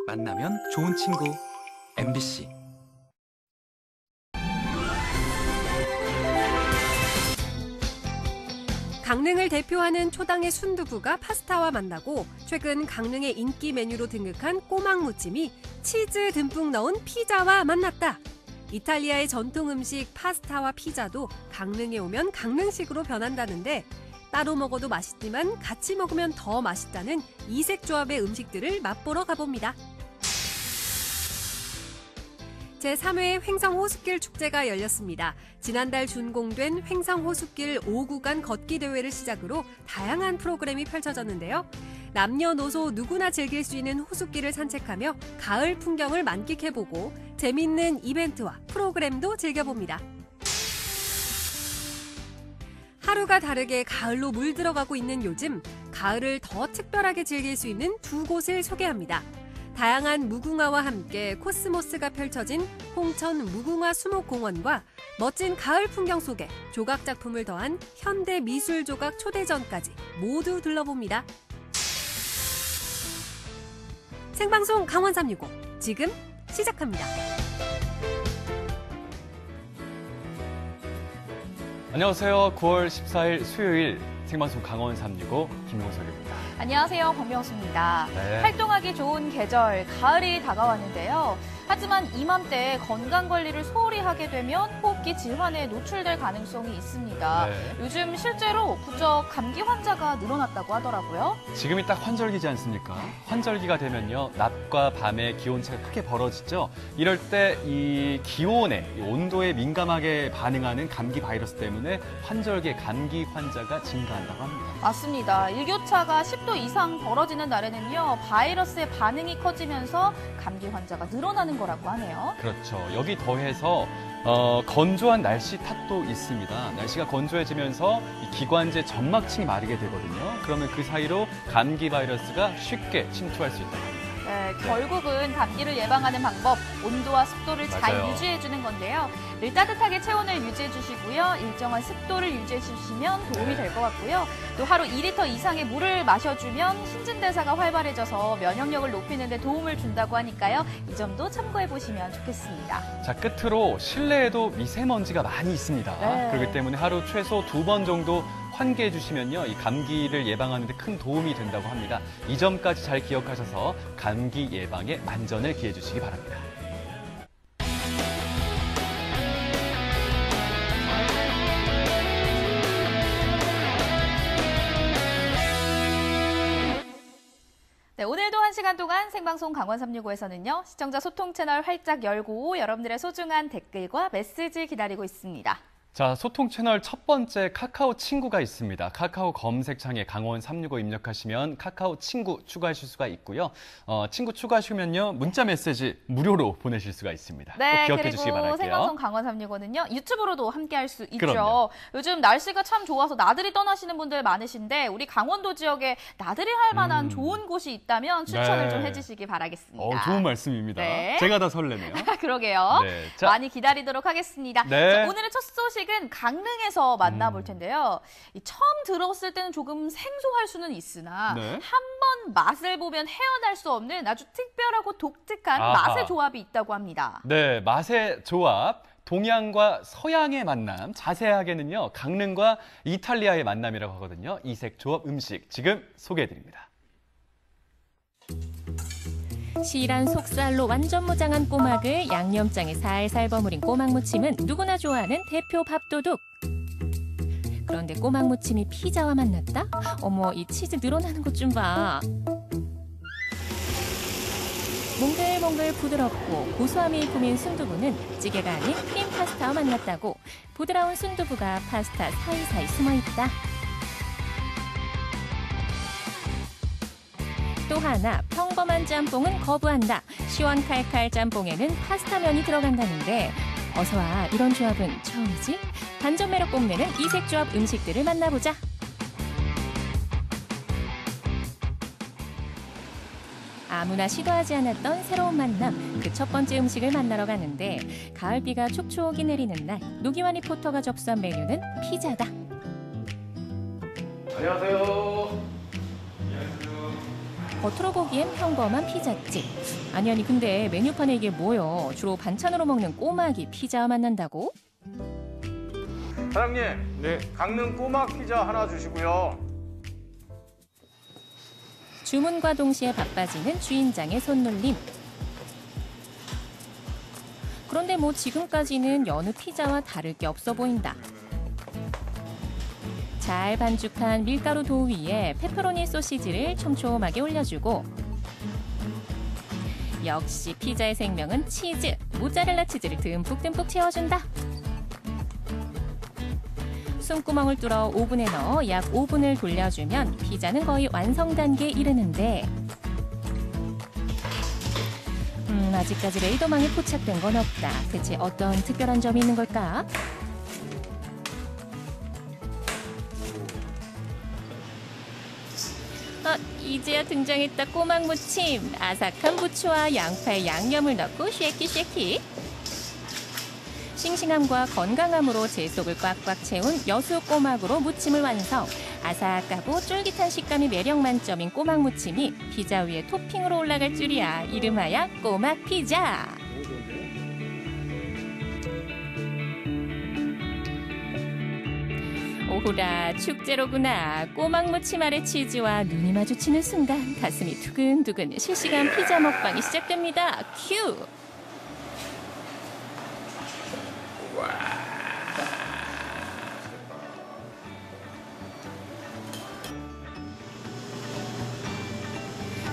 만나면 좋은 친구 MBC. 강릉을 대표하는 초당의 순두부가 파스타와 만나고 최근 강릉의 인기 메뉴로 등극한 꼬막 무침이 치즈 듬뿍 넣은 피자와 만났다. 이탈리아의 전통 음식 파스타와 피자도 강릉에 오면 강릉식으로 변한다는데 따로 먹어도 맛있지만 같이 먹으면 더 맛있다는 이색 조합의 음식들을 맛보러 가봅니다. 제3회 횡성호숫길 축제가 열렸습니다. 지난달 준공된 횡성호숫길 5구간 걷기 대회를 시작으로 다양한 프로그램이 펼쳐졌는데요. 남녀노소 누구나 즐길 수 있는 호숫길을 산책하며 가을 풍경을 만끽해보고 재밌는 이벤트와 프로그램도 즐겨봅니다. 하루가 다르게 가을로 물들어가고 있는 요즘, 가을을 더 특별하게 즐길 수 있는 두 곳을 소개합니다. 다양한 무궁화와 함께 코스모스가 펼쳐진 홍천 무궁화 수목공원과 멋진 가을 풍경 속에 조각 작품을 더한 현대미술조각 초대전까지 모두 둘러봅니다. 생방송 강원 365 지금 시작합니다. 안녕하세요. 9월 14일 수요일 생방송 강원 365 김용석입니다. 안녕하세요. 권명수입니다. 네. 활동하기 좋은 계절, 가을이 다가왔는데요. 하지만 이맘때 건강관리를 소홀히 하게 되면 호흡기 질환에 노출될 가능성이 있습니다. 네. 요즘 실제로 부쩍 감기 환자가 늘어났다고 하더라고요. 지금이 딱 환절기지 않습니까? 환절기가 되면요, 낮과 밤의 기온차가 크게 벌어지죠. 이럴 때 이 기온에, 이 온도에 민감하게 반응하는 감기 바이러스 때문에 환절기에 감기 환자가 증가한다고 합니다. 맞습니다. 일교차가 10도 이상 벌어지는 날에는요, 바이러스의 반응이 커지면서 감기 환자가 늘어나는 거라고 하네요. 그렇죠. 여기 더해서 건조한 날씨 탓도 있습니다. 날씨가 건조해지면서 이 기관지 점막층이 마르게 되거든요. 그러면 그 사이로 감기 바이러스가 쉽게 침투할 수 있다고 합니다. 네, 결국은 감기를 예방하는 방법, 온도와 습도를 잘 맞아요. 유지해주는 건데요. 늘 따뜻하게 체온을 유지해주시고요. 일정한 습도를 유지해주시면 도움이 될 것 같고요. 또 하루 2리터 이상의 물을 마셔주면 신진대사가 활발해져서 면역력을 높이는 데 도움을 준다고 하니까요. 이 점도 참고해보시면 좋겠습니다. 자, 끝으로 실내에도 미세먼지가 많이 있습니다. 네. 그렇기 때문에 하루 최소 2번 정도 환기해 주시면요, 이 감기를 예방하는 데 큰 도움이 된다고 합니다. 이 점까지 잘 기억하셔서 감기 예방에 만전을 기해 주시기 바랍니다. 네, 오늘도 1시간 동안 생방송 강원 365에서는요. 시청자 소통 채널 활짝 열고 여러분들의 소중한 댓글과 메시지 기다리고 있습니다. 자, 소통 채널 첫 번째 카카오 친구가 있습니다. 카카오 검색창에 강원 365 입력하시면 카카오 친구 추가하실 수가 있고요. 친구 추가하시면요, 문자 메시지 무료로 보내실 수가 있습니다. 네, 꼭 기억해 주시기 그리고 바랄게요. 생방송 강원 365는요. 유튜브로도 함께할 수 있죠. 그럼요. 요즘 날씨가 참 좋아서 나들이 떠나시는 분들 많으신데 우리 강원도 지역에 나들이 할 만한 좋은 곳이 있다면 추천을 네. 좀 해주시기 바라겠습니다. 좋은 말씀입니다. 네. 제가 다 설레네요. 그러게요. 네, 자. 많이 기다리도록 하겠습니다. 네. 자, 오늘의 첫 소식은 강릉에서 만나볼 텐데요. 처음 들었을 때는 조금 생소할 수는 있으나 네. 한 번 맛을 보면 헤어날 수 없는 아주 특별하고 독특한 아하. 맛의 조합이 있다고 합니다. 네, 맛의 조합. 동양과 서양의 만남, 자세하게는요, 강릉과 이탈리아의 만남이라고 하거든요. 이색 조합 음식 지금 소개해드립니다. 실한 속살로 완전 무장한 꼬막을 양념장에 살살 버무린 꼬막 무침은 누구나 좋아하는 대표 밥도둑. 그런데 꼬막 무침이 피자와 만났다? 어머, 이 치즈 늘어나는 것 좀 봐. 몽글몽글 부드럽고 고소함이 일품인 순두부는 찌개가 아닌 크림 파스타와 만났다고. 부드러운 순두부가 파스타 사이사이 숨어있다. 또 하나, 평범한 짬뽕은 거부한다. 시원칼칼 짬뽕에는 파스타면이 들어간다는데 어서 와, 이런 조합은 처음이지? 반전 매력 뽐내는 이색 조합 음식들을 만나보자. 아무나 시도하지 않았던 새로운 만남, 그 첫 번째 음식을 만나러 가는데 가을비가 촉촉이 내리는 날, 노기환 리포터가 접수한 메뉴는 피자다. 안녕하세요. 겉으로 보기엔 평범한 피자집. 아니 근데 메뉴판에 이게 뭐요? 주로 반찬으로 먹는 꼬막이 피자와 만난다고? 사장님, 네, 강릉 꼬막 피자 하나 주시고요. 주문과 동시에 바빠지는 주인장의 손놀림. 그런데 뭐 지금까지는 여느 피자와 다를 게 없어 보인다. 잘 반죽한 밀가루 도우 위에 페퍼로니 소시지를 촘촘하게 올려주고 역시 피자의 생명은 치즈, 모짜렐라 치즈를 듬뿍듬뿍 채워준다. 숨구멍을 뚫어 오븐에 넣어 약 5분을 돌려주면 피자는 거의 완성 단계에 이르는데 아직까지 레이더망에 포착된 건 없다. 대체 어떤 특별한 점이 있는 걸까? 이제야 등장했다 꼬막 무침. 아삭한 부추와 양파에 양념을 넣고 쉐키. 싱싱함과 건강함으로 제 속을 꽉꽉 채운 여수 꼬막으로 무침을 완성. 아삭하고 쫄깃한 식감이 매력 만점인 꼬막 무침이 피자 위에 토핑으로 올라갈 줄이야. 이름하여 꼬막 피자. 오호라 축제로구나. 꼬막 무침 아래 치즈와 눈이 마주치는 순간 가슴이 두근두근 실시간 피자 먹방이 시작됩니다. 큐!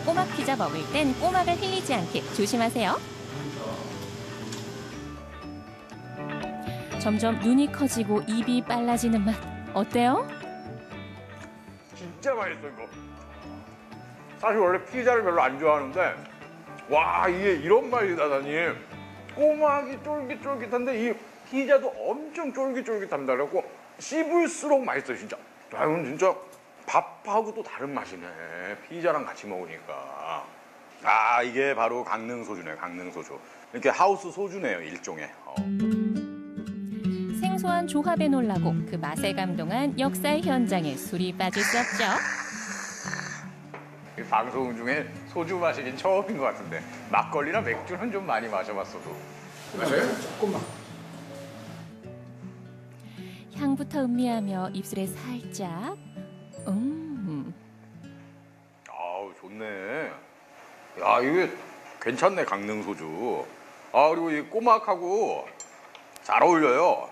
꼬막 피자 먹을 땐 꼬막을 흘리지 않게 조심하세요. 점점 눈이 커지고 입이 빨라지는 맛. 어때요? 진짜 맛있어, 이거. 사실 원래 피자를 별로 안 좋아하는데 와, 이게 이런 맛이 나다니. 꼬막이 쫄깃쫄깃한데 이 피자도 엄청 쫄깃쫄깃합니다. 그래갖고 씹을수록 맛있어, 진짜. 아, 이건 진짜 밥하고 또 다른 맛이네. 피자랑 같이 먹으니까. 아, 이게 바로 강릉 소주네, 강릉 소주. 이렇게 하우스 소주네요, 일종의. 생소한 조합에 놀라고 그 맛에 감동한 역사의 현장에 술이 빠질 수 없죠. 이 방송 중에 소주 마시긴 처음인 것 같은데 막걸리나 맥주는 좀 많이 마셔봤어도. 맞아요? 조금만. 향부터 음미하며 입술에 살짝 아우, 좋네. 야, 이게 괜찮네, 강릉 소주. 아, 그리고 이 꼬막하고 잘 어울려요.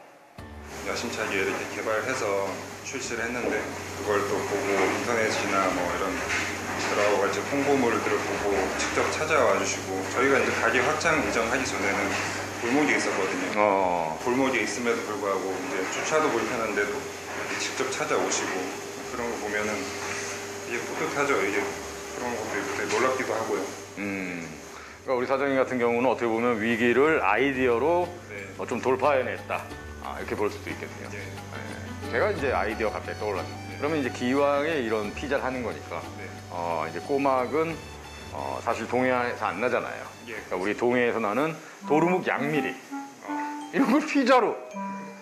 야심차게 이렇게 개발해서 출시를 했는데 그걸 또 보고 인터넷이나 뭐 이런 여러 가지 홍보물들을 보고 직접 찾아와 주시고 저희가 이제 가게 확장 이전하기 전에는 골목에 있었거든요. 골목에 있음에도 불구하고 이제 주차도 불편한데도 이렇게 직접 찾아오시고 그런 거 보면은 이게 뿌듯하죠. 이게 그런 것도 되게 놀랍기도 하고요. 그러니까 우리 사장님 같은 경우는 어떻게 보면 위기를 아이디어로 네. 좀 돌파해냈다. 이렇게 볼 수도 있겠네요. 네. 네. 제가 이제 아이디어 갑자기 떠올랐는데 그러면 이제 기왕에 이런 피자를 하는 거니까 네. 이제 꼬막은 사실 동해에서 안 나잖아요. 예. 그러니까 우리 동해에서 나는 도루묵 양미리 이런 걸 피자로.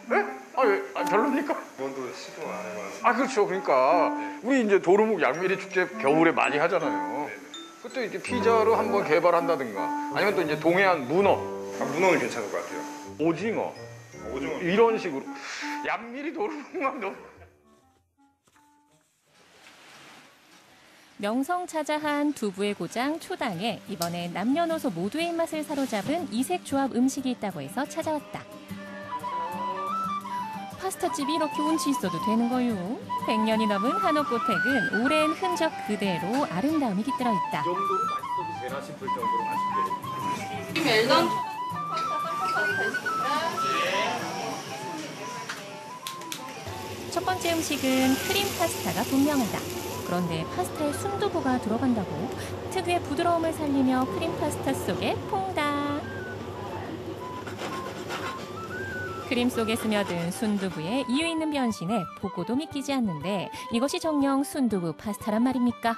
네? 별로입니까? 그건도 시도 안 해봐서. 아, 그렇죠. 그러니까 우리 이제 도루묵 양미리 축제 겨울에 많이 하잖아요. 네. 그때 이렇게 피자로 한번 개발한다든가 아니면 또 이제 동해안 문어, 문어는 괜찮을 것 같아요. 오징어 오징어. 이런 식으로 양미리 도루묵만 넣어. 명성차자한 두부의 고장 초당에 이번엔 남녀노소 모두의 입맛을 사로잡은 이색 조합 음식이 있다고 해서 찾아왔다. 파스타집이 이렇게 운치 있어도 되는 거요. 100년이 넘은 한옥고택은 오랜 흔적 그대로 아름다움이 깃들어 있다. 이 정도로 맛있어도 되나 싶을 정도로 맛있게. 멜론 첫 번째 음식은 크림 파스타가 분명하다. 그런데 파스타에 순두부가 들어간다고? 특유의 부드러움을 살리며 크림 파스타 속에 퐁당. 크림 속에 스며든 순두부의 이유 있는 변신에 보고도 믿기지 않는데 이것이 정녕 순두부 파스타란 말입니까?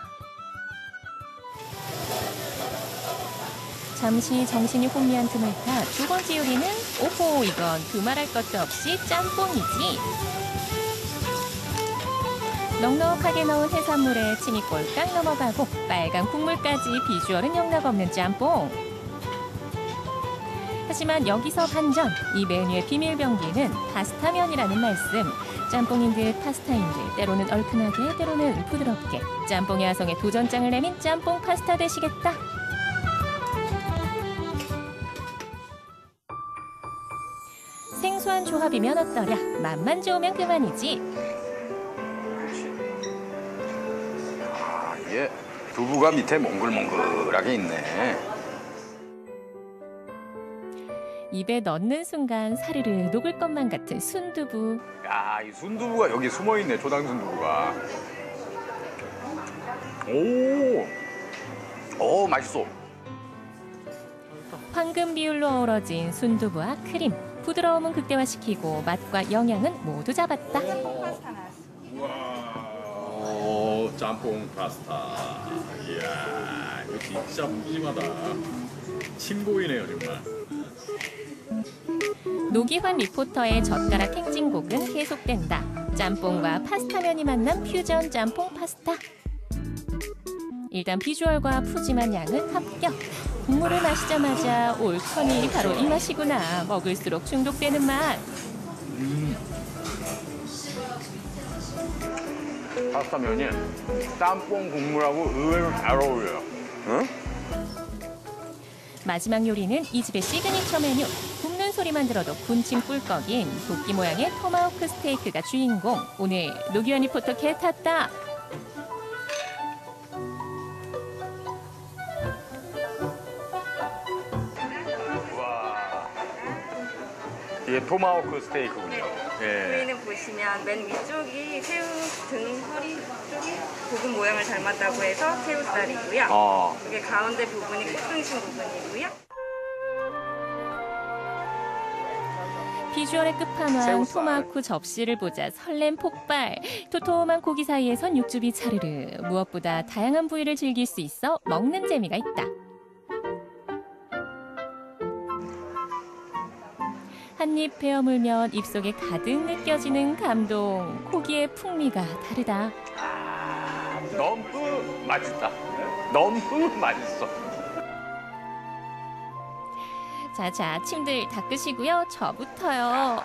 잠시 정신이 혼미한 틈을 타 두 번째 요리는 오호 이건 두말할 것도 없이 짬뽕이지. 넉넉하게 넣은 해산물에 침이 꼴깍 넘어가고 빨간 국물까지 비주얼은 영락없는 짬뽕. 하지만 여기서 반전, 이 메뉴의 비밀 병기는 파스타면이라는 말씀. 짬뽕인 듯 파스타인 듯 때로는 얼큰하게 때로는 부드럽게 짬뽕의 아성에 도전장을 내민 짬뽕 파스타 되시겠다. 생소한 조합이면 어떠랴. 맛만 좋으면 그만이지. 아, 이게 두부가 밑에 몽글몽글하게 있네. 입에 넣는 순간 사르르 녹을 것만 같은 순두부. 야, 이 순두부가 여기 숨어 있네. 초당 순두부가. 오, 맛있어. 황금 비율로 어우러진 순두부와 크림. 부드러움은 극대화시키고 맛과 영양은 모두 잡았다. 오, 짬뽕 파스타. 이야, 이거 진짜 푸짐하다. 침 보이네요, 정말. 노기환 리포터의 젓가락 행진곡은 계속된다. 짬뽕과 파스타면이 만난 퓨전 짬뽕 파스타. 일단 비주얼과 푸짐한 양은 합격. 국물을 마시자마자 올커니 바로 이 맛이구나. 먹을수록 중독되는 맛. 파스타면이 짬뽕 국물하고 의외로 잘 어울려요. 응? 마지막 요리는 이 집의 시그니처 메뉴. 굽는 소리만 들어도 군침 꿀꺽인 도끼 모양의 토마호크 스테이크가 주인공. 오늘 노기환 리포터 개 탔다. 이게 토마호크 스테이크군요. 예. 저희는 보시면 맨 위쪽이 새우 등 허리 쪽이 볶음 모양을 닮았다고 해서 새우살이고요. 이게 가운데 부분이 콩등심 부분이고요. 비주얼의 끝판왕 새우살. 토마호크 접시를 보자 설렘 폭발. 토톰한 고기 사이에선 육즙이 차르르. 무엇보다 다양한 부위를 즐길 수 있어 먹는 재미가 있다. 한입 베어 물면 입속에 가득 느껴지는 감동. 고기의 풍미가 다르다. 너무 맛있다. 너무 맛있어. 자자, 침들 닦으시고요. 저부터요.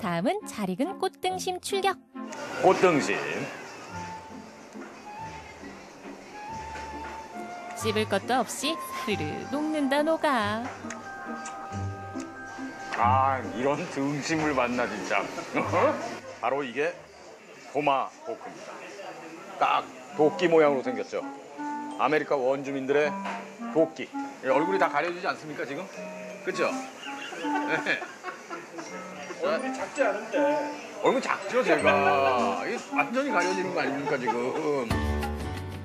다음은 잘 익은 꽃등심 출격. 꽃등심. 씹을 것도 없이 사르르 녹는다 녹아. 아, 이런 등심을 만나 진짜. 바로 이게 토마호크입니다. 딱 도끼 모양으로 생겼죠. 아메리카 원주민들의 도끼. 얼굴이 다 가려지지 않습니까 지금? 그렇죠? 네. 얼굴이 작지 않은데. 얼굴 작죠 제가. 이게 완전히 가려지는 거 아닙니까 지금?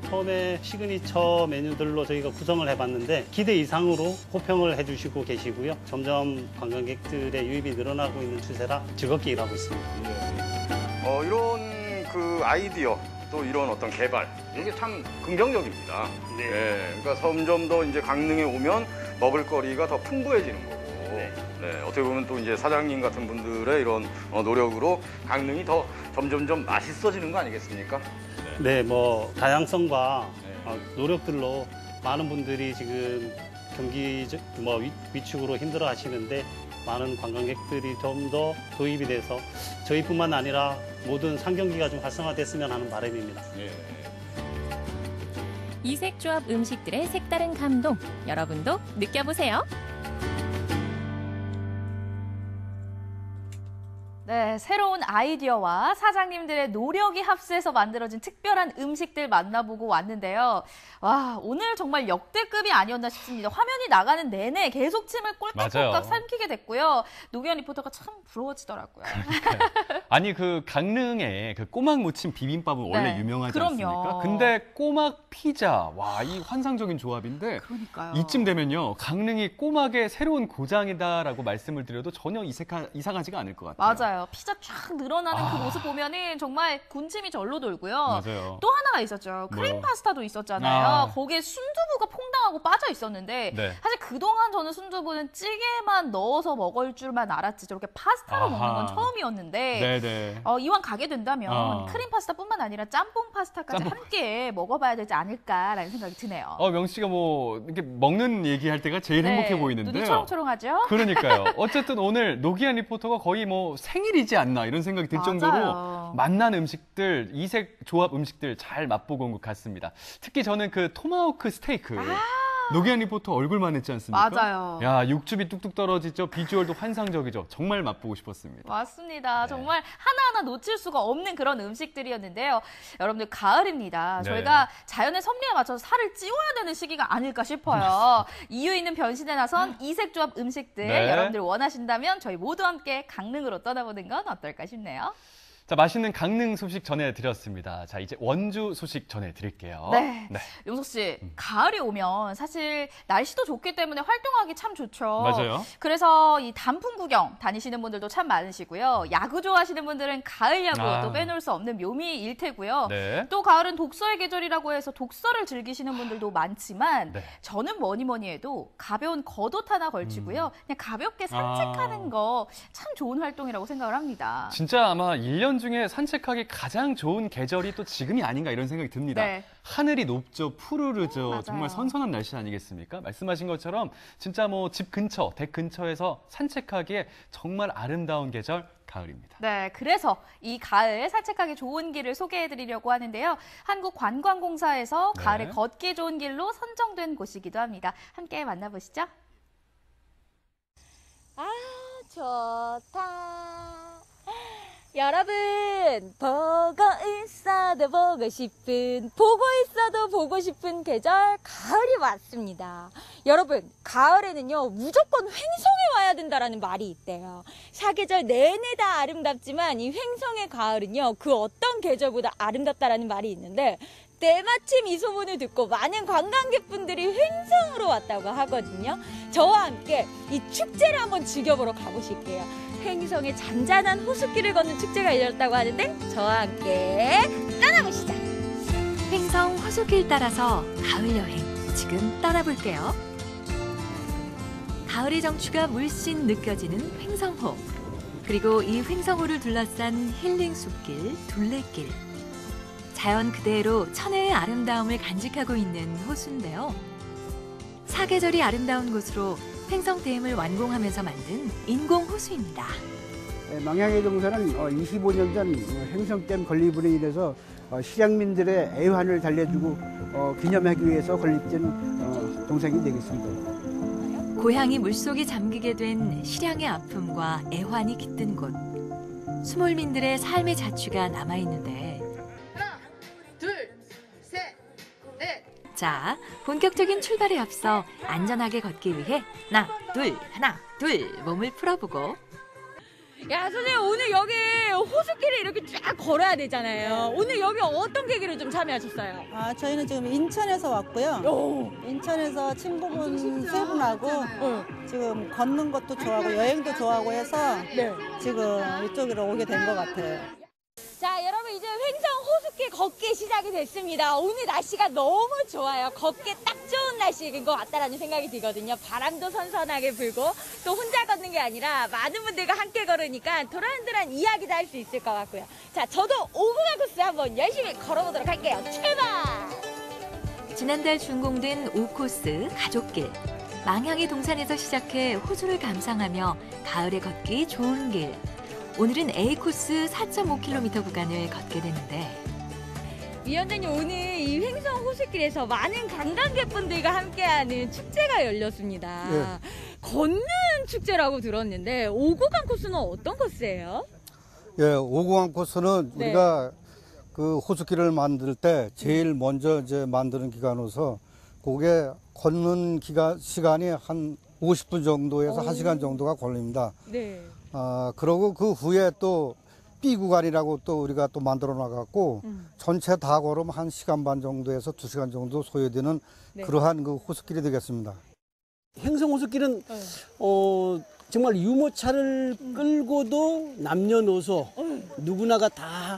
처음에 시그니처 메뉴들로 저희가 구성을 해봤는데 기대 이상으로 호평을 해주시고 계시고요. 점점 관광객들의 유입이 늘어나고 있는 추세라 즐겁게 일하고 있습니다. 이런 그 아이디어 또 이런 어떤 개발 이게 참 긍정적입니다. 네. 그러니까 점점 더 이제 강릉에 오면 먹을거리가 더 풍부해지는 거고. 네. 어떻게 보면 또 이제 사장님 같은 분들의 이런 노력으로 강릉이 더 점점점 맛있어지는 거 아니겠습니까? 네, 뭐 다양성과 노력들로 많은 분들이 지금 경기 위축으로 힘들어 하시는데 많은 관광객들이 좀 더 도입이 돼서 저희뿐만 아니라 모든 상경기가 좀 활성화됐으면 하는 바람입니다. 이색조합 음식들의 색다른 감동. 여러분도 느껴보세요. 네, 새로운 아이디어와 사장님들의 노력이 합세해서 만들어진 특별한 음식들 만나보고 왔는데요. 와, 오늘 정말 역대급이 아니었나 싶습니다. 화면이 나가는 내내 계속 침을 꼴깍꼴깍 삼키게 됐고요. 노기환 리포터가 참 부러워지더라고요. 아니 그 강릉의 그 꼬막 무침 비빔밥은 원래 유명하지 않습니까? 근데 꼬막 피자, 와, 이 환상적인 조합인데 그러니까요. 이쯤 되면요 강릉이 꼬막의 새로운 고장이다라고 말씀을 드려도 전혀 이상하지가 않을 것 같아요. 맞아요. 피자 쫙 늘어나는 그 모습 보면은 정말 군침이 절로 돌고요. 맞아요. 또 하나가 있었죠. 크림 파스타도 있었잖아요. 거기에 순두부가 퐁당하고 풍성하고 빠져 있었는데 네. 사실 그동안 저는 순두부는 찌개만 넣어서 먹을 줄만 알았지 저렇게 파스타로 먹는 건 처음이었는데 네네. 이왕 가게 된다면 크림 파스타뿐만 아니라 짬뽕 파스타까지 함께 먹어봐야 되지 않을까라는 생각이 드네요. 명 씨가 뭐 이렇게 먹는 얘기할 때가 제일 행복해 보이는데요. 눈이 초롱초롱하죠? 그러니까요. 어쨌든 오늘 노기한 리포터가 거의 뭐 생일이지 않나 이런 생각이 들 정도로 맛난 음식들, 이색 조합 음식들 잘 맛보고 온 것 같습니다. 특히 저는 그 토마호크 스테이크. 노기한 리포터 얼굴만 했지 않습니까? 맞아요. 야, 육즙이 뚝뚝 떨어지죠. 비주얼도 환상적이죠. 정말 맛보고 싶었습니다. 맞습니다. 정말 하나하나 놓칠 수가 없는 그런 음식들이었는데요. 여러분들 가을입니다. 저희가 자연의 섭리에 맞춰서 살을 찌워야 되는 시기가 아닐까 싶어요. 이유 있는 변신에 나선 이색조합 음식들 여러분들 원하신다면 저희 모두 함께 강릉으로 떠나보는 건 어떨까 싶네요. 자, 맛있는 강릉 소식 전해드렸습니다. 자, 이제 원주 소식 전해드릴게요. 네. 용석 씨, 가을이 오면 사실 날씨도 좋기 때문에 활동하기 참 좋죠. 맞아요. 그래서 이 단풍 구경 다니시는 분들도 참 많으시고요. 야구 좋아하시는 분들은 가을 야구 또 빼놓을 수 없는 묘미일 테고요. 또 가을은 독서의 계절이라고 해서 독서를 즐기시는 분들도 많지만 저는 뭐니 해도 가벼운 겉옷 하나 걸치고요. 그냥 가볍게 산책하는 거 참 좋은 활동이라고 생각을 합니다. 진짜 아마 1년 중에 산책하기 가장 좋은 계절이 또 지금이 아닌가 이런 생각이 듭니다. 하늘이 높죠, 푸르르죠. 정말 선선한 날씨 아니겠습니까? 말씀하신 것처럼 진짜 뭐 집 근처, 댁 근처에서 산책하기에 정말 아름다운 계절 가을입니다. 네, 그래서 이 가을 산책하기 좋은 길을 소개해드리려고 하는데요. 한국관광공사에서 가을에 걷기 좋은 길로 선정된 곳이기도 합니다. 함께 만나보시죠. 좋다. 여러분, 보고 있어도 보고 싶은, 보고 있어도 보고 싶은 계절 가을이 왔습니다. 여러분, 가을에는요 무조건 횡성에 와야 된다라는 말이 있대요. 사계절 내내 다 아름답지만 이 횡성의 가을은요 그 어떤 계절보다 아름답다라는 말이 있는데 때마침 이 소문을 듣고 많은 관광객분들이 횡성으로 왔다고 하거든요. 저와 함께 이 축제를 한번 즐겨보러 가보실게요. 횡성의 잔잔한 호숫길을 걷는 축제가 열렸다고 하는데 저와 함께 떠나보시죠. 횡성 호숫길 따라서 가을 여행 지금 떠나볼게요. 가을의 정취가 물씬 느껴지는 횡성호. 그리고 이 횡성호를 둘러싼 힐링 숲길, 둘레길. 자연 그대로 천혜의 아름다움을 간직하고 있는 호수인데요. 사계절이 아름다운 곳으로 횡성댐을 완공하면서 만든 인공호수입니다. 망향의 동산은 25년 전 횡성댐 건립으로 인해서 실향민들의 애환을 달래주고 기념하기 위해서 건립된 동산이 되겠습니다. 고향이 물속에 잠기게 된 실향의 아픔과 애환이 깃든 곳. 수몰민들의 삶의 자취가 남아있는데 자, 본격적인 출발에 앞서 안전하게 걷기 위해 하나, 둘 몸을 풀어보고 야, 선생님 오늘 여기 호수길을 이렇게 쫙 걸어야 되잖아요. 오늘 여기 어떤 계기로 좀 참여하셨어요? 저희는 지금 인천에서 왔고요. 인천에서 친구분 세 분하고 지금 걷는 것도 좋아하고 여행도 좋아하고 해서 지금 이쪽으로 오게 된 것 같아요. 자, 여러분 이제 횡성 호수길 걷기 시작이 됐습니다. 오늘 날씨가 너무 좋아요. 걷기 딱 좋은 날씨인 것 같다라는 생각이 들거든요. 바람도 선선하게 불고 또 혼자 걷는 게 아니라 많은 분들과 함께 걸으니까 도란도란 이야기도 할 수 있을 것 같고요. 자, 저도 5분간 코스 한번 열심히 걸어보도록 할게요. 출발! 지난달 준공된 5코스 가족길. 망향의 동산에서 시작해 호수를 감상하며 가을에 걷기 좋은 길. 오늘은 A코스 4.5km 구간을 걷게 되는데 위원장님 오늘 이 횡성 호수길에서 많은 관광객분들과 함께하는 축제가 열렸습니다. 걷는 축제라고 들었는데 5구간 코스는 어떤 코스예요? 5구간 코스는 우리가 그 호수길을 만들 때 제일 먼저 이제 만드는 기간으로서 그게 걷는 시간이 한 50분 정도에서 1시간 정도가 걸립니다. 그러고 그 후에 또 B 구간이라고 또 우리가 또 만들어 나갔고 전체 다 걸으면 1시간 반 정도에서 2시간 정도 소요되는 그러한 그 호수길이 되겠습니다. 횡성 호수길은 정말 유모차를 끌고도 남녀노소 누구나가 다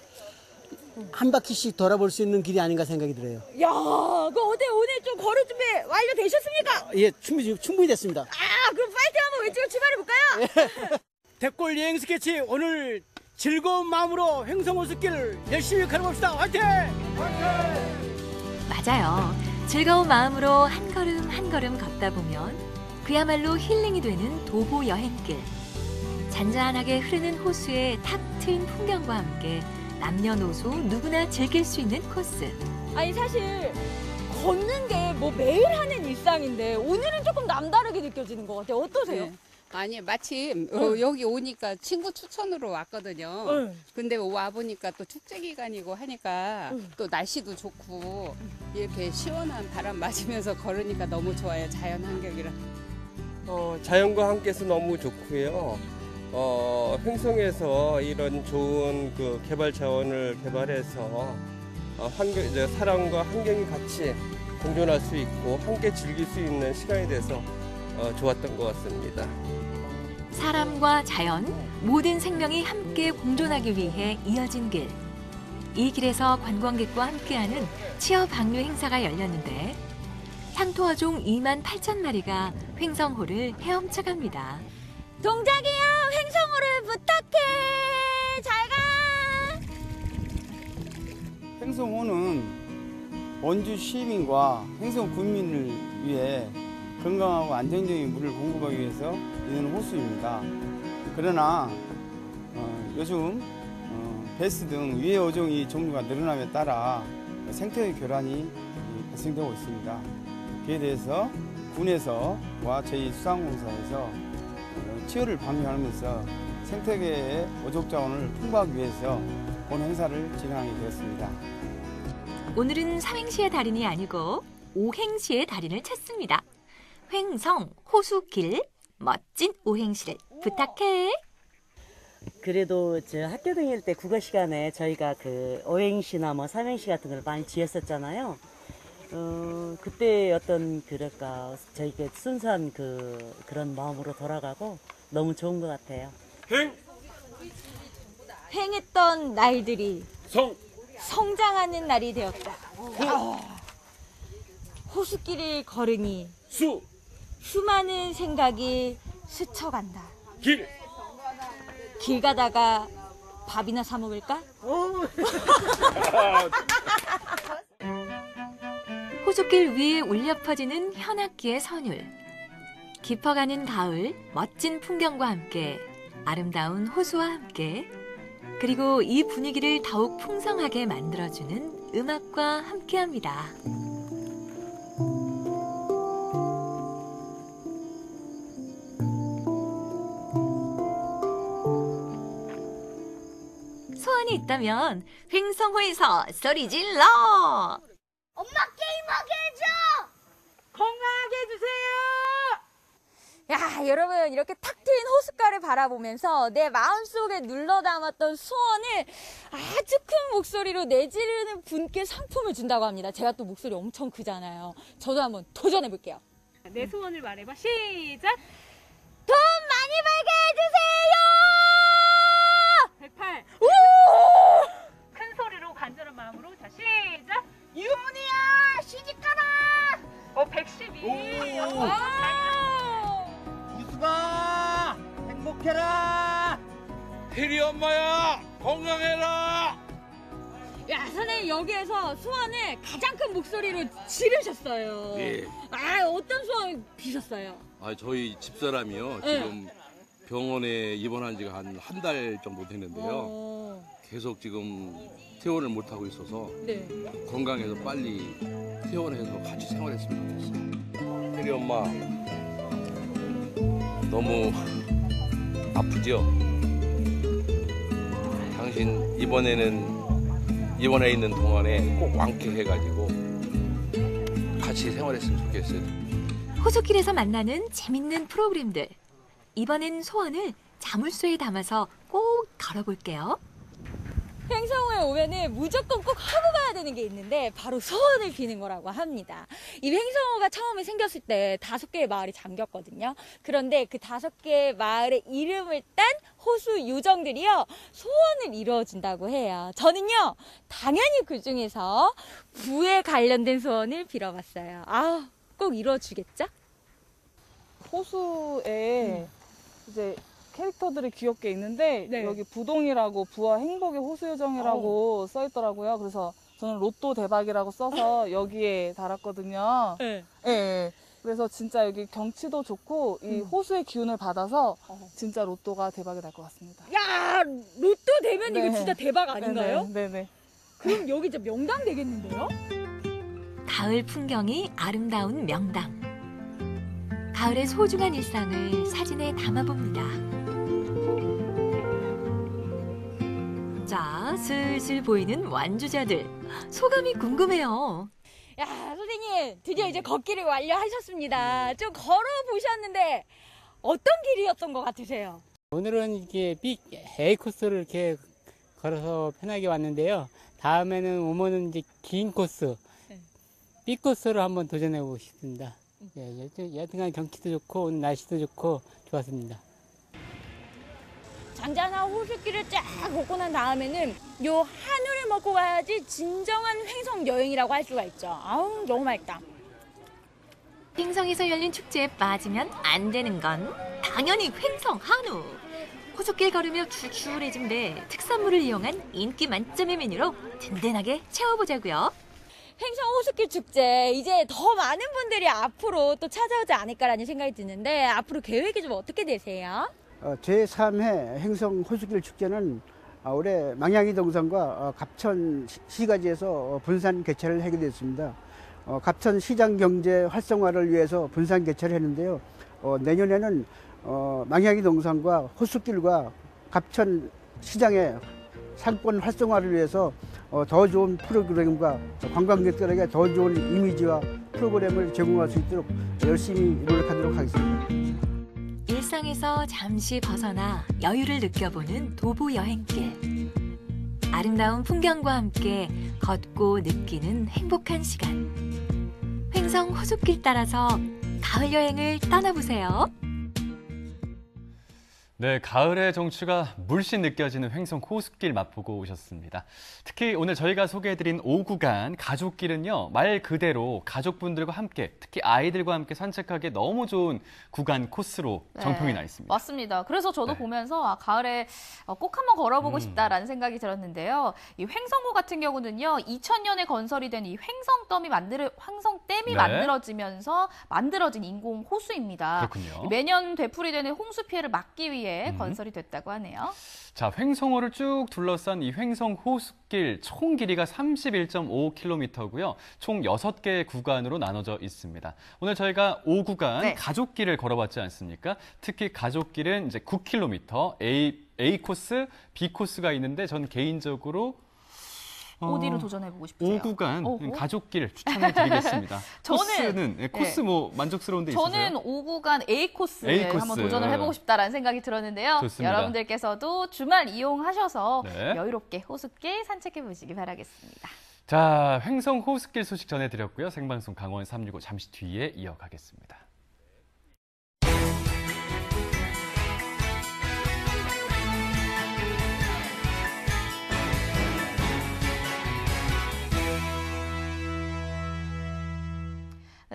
한 바퀴씩 돌아볼 수 있는 길이 아닌가 생각이 들어요. 야, 그 어때 오늘 좀 걸을 준비 완료되셨습니까? 예, 충분히 됐습니다. 그럼 파이팅 한번 외치고 출발해볼까요? 대골 여행 스케치 오늘 즐거운 마음으로 횡성호수길 열심히 걸어봅시다. 화이팅! 맞아요. 즐거운 마음으로 한 걸음 한 걸음 걷다 보면 그야말로 힐링이 되는 도보 여행길. 잔잔하게 흐르는 호수의 탁 트인 풍경과 함께 남녀노소 누구나 즐길 수 있는 코스. 아니 사실 걷는 게 뭐 매일 하는 일상인데 오늘은 조금 남다르게 느껴지는 것 같아요. 어떠세요? 네. 아니 마침 여기 오니까 친구 추천으로 왔거든요. 근데 와보니까 또 축제 기간이고 하니까 또 날씨도 좋고 이렇게 시원한 바람 맞으면서 걸으니까 너무 좋아요. 자연 환경이라. 자연과 함께해서 너무 좋고요. 횡성에서 이런 좋은 그 개발 자원을 개발해서 사람과 환경이 같이 공존할 수 있고 함께 즐길 수 있는 시간이 돼서 좋았던 것 같습니다. 사람과 자연, 모든 생명이 함께 공존하기 위해 이어진 길. 이 길에서 관광객과 함께하는 취업 방류 행사가 열렸는데 상토어종 2만 8천 마리가 횡성호를 헤엄쳐 갑니다. 동작이야, 횡성호를 부탁해. 잘 가. 횡성호는 원주 시민과 횡성 군민을 위해 건강하고 안정적인 물을 공급하기 위해서 있는 호수입니다. 그러나 요즘 베스 등 위해 어종이 종류가 늘어남에 따라 생태계 교란이 발생되고 있습니다. 그에 대해서 군에서와 저희 수산공사에서 치어를 방류하면서 생태계의 어족 자원을 풍부하기 위해서 본 행사를 진행하게 되었습니다. 오늘은 삼행시의 달인이 아니고 오행시의 달인을 찾습니다. 횡성 호수길 멋진 오행시를 부탁해. 그래도 저 학교 다닐 때 국어 시간에 저희가 그 오행시나 뭐 삼행시 같은 걸 많이 지었었잖아요. 그때 어떤 그럴까 저희가 순수한 그런 마음으로 돌아가고 너무 좋은 것 같아요. 행했던 날들이 성장하는 날이 되었다. 호수길을 걸으니 수많은 생각이 스쳐간다. 길 가다가 밥이나 사 먹을까? 호수길 위에 울려 퍼지는 현악기의 선율. 깊어가는 가을, 멋진 풍경과 함께 아름다운 호수와 함께 그리고 이 분위기를 더욱 풍성하게 만들어주는 음악과 함께합니다. 소원이 있다면 횡성호에서 소리 질러! 엄마 게임하게 해줘! 건강하게 해주세요! 야, 여러분 이렇게 탁 트인 호숫가를 바라보면서 내 마음속에 눌러 담았던 소원을 아주 큰 목소리로 내지르는 분께 상품을 준다고 합니다. 제가 또 목소리 엄청 크잖아요. 저도 한번 도전해 볼게요. 내 소원을 말해봐. 시작! 돈 많이 벌게 해주세요! 108. 오! 큰 소리로 간절한 마음으로. 자, 시작! 유문이야! 시집가라! 112. 유수가 행복해라. 혜리 엄마야 건강해라. 야, 선생님 여기에서 소원을 가장 큰 목소리로 지르셨어요. 예. 어떤 소원 비셨어요? 저희 집사람이요. 네. 지금 병원에 입원한 지가 한 달 정도 됐는데요. 계속 지금 퇴원을 못하고 있어서 네. 건강해서 빨리 퇴원해서 같이 생활했으면 좋겠어요. 혜리 엄마 너무 아프죠? 당신 입원해 있는 동안에 꼭 완쾌해가지고 같이 생활했으면 좋겠어요. 호수길에서 만나는 재밌는 프로그램들. 이번엔 소원을 자물쇠에 담아서 꼭 걸어볼게요. 횡성호에 오면은 무조건 꼭 하고 가야 되는 게 있는데 바로 소원을 비는 거라고 합니다. 이 횡성호가 처음에 생겼을 때 5개의 마을이 잠겼거든요. 그런데 그 5개의 마을의 이름을 딴 호수 요정들이요 소원을 이루어준다고 해요. 저는요 당연히 그 중에서 부에 관련된 소원을 빌어봤어요. 아, 꼭 이루어주겠죠? 호수에 이제 캐릭터들이 귀엽게 있는데 여기 부동이라고 부와 행복의 호수요정이라고 써 있더라고요. 그래서 저는 로또 대박이라고 써서 여기에 달았거든요. 네. 그래서 진짜 여기 경치도 좋고 이 호수의 기운을 받아서 진짜 로또가 대박이 날 것 같습니다. 야, 로또 되면 이거 진짜 대박 아닌가요? 네네. 그럼 여기 진짜 명당 되겠는데요? 가을 풍경이 아름다운 명당. 가을의 소중한 일상을 사진에 담아봅니다. 자, 슬슬 보이는 완주자들. 소감이 궁금해요. 야, 선생님, 드디어 이제 걷기를 완료하셨습니다. 좀 걸어보셨는데 어떤 길이었던 것 같으세요? 오늘은 이렇게 A 코스를 이렇게 걸어서 편하게 왔는데요. 다음에는 오면은 이제 긴 코스, B 코스를 한번 도전해보고 싶습니다. 여튼간 경치도 좋고 오늘 날씨도 좋고 좋았습니다. 잔잔한 호수길을 쫙 걷고 난 다음에는 요 한우를 먹고 가야지 진정한 횡성 여행이라고 할 수가 있죠. 아우, 너무 맛있다. 횡성에서 열린 축제에 빠지면 안 되는 건 당연히 횡성 한우. 호수길 걸으며 출출해진 배, 특산물을 이용한 인기 만점의 메뉴로 든든하게 채워보자고요. 횡성 호수길 축제 이제 더 많은 분들이 앞으로 또 찾아오지 않을까라는 생각이 드는데 앞으로 계획이 좀 어떻게 되세요? 제3회 횡성 호수길 축제는 올해 망향이 동산과 갑천 시가지에서 분산 개최를 하게 됐습니다. 갑천 시장 경제 활성화를 위해서 분산 개최를 했는데요. 내년에는 망향이 동산과 호수길과 갑천 시장의 상권 활성화를 위해서 더 좋은 프로그램과 관광객들에게 더 좋은 이미지와 프로그램을 제공할 수 있도록 열심히 노력하도록 하겠습니다. 일상에서 잠시 벗어나 여유를 느껴보는 도보 여행길. 아름다운 풍경과 함께 걷고 느끼는 행복한 시간. 횡성 호수길 따라서 가을 여행을 떠나보세요. 네, 가을의 정취가 물씬 느껴지는 횡성 호수길 맛보고 오셨습니다. 특히 오늘 저희가 소개해드린 5구간 가족길은요, 말 그대로 가족분들과 함께, 특히 아이들과 함께 산책하기에 너무 좋은 구간 코스로 정평이 나 있습니다. 맞습니다. 그래서 저도 보면서 가을에 꼭 한번 걸어보고 싶다라는 생각이 들었는데요. 이 횡성호 같은 경우는요, 2000년에 건설이 된 이 횡성댐이 만들어지면서 만들어진 인공 호수입니다. 그렇군요. 매년 되풀이되는 홍수 피해를 막기 위해 건설이 됐다고 하네요. 자, 횡성호를 쭉 둘러싼 이 횡성 호수길 총 길이가 31.5km고요. 총 6개의 구간으로 나눠져 있습니다. 오늘 저희가 5구간 가족길을 걸어봤지 않습니까? 특히 가족길은 이제 9km, A 코스, B 코스가 있는데 전 개인적으로 어디로 도전해보고 싶으세요? 5구간 가족길 추천해드리겠습니다. 코스 뭐 만족스러운 데 있으세요? 저는 5구간 A 코스에 한번 도전을 해보고 싶다라는 생각이 들었는데요. 좋습니다. 여러분들께서도 주말 이용하셔서 여유롭게 호수길 산책해보시기 바라겠습니다. 자, 횡성 호수길 소식 전해드렸고요. 생방송 강원 365 잠시 뒤에 이어가겠습니다.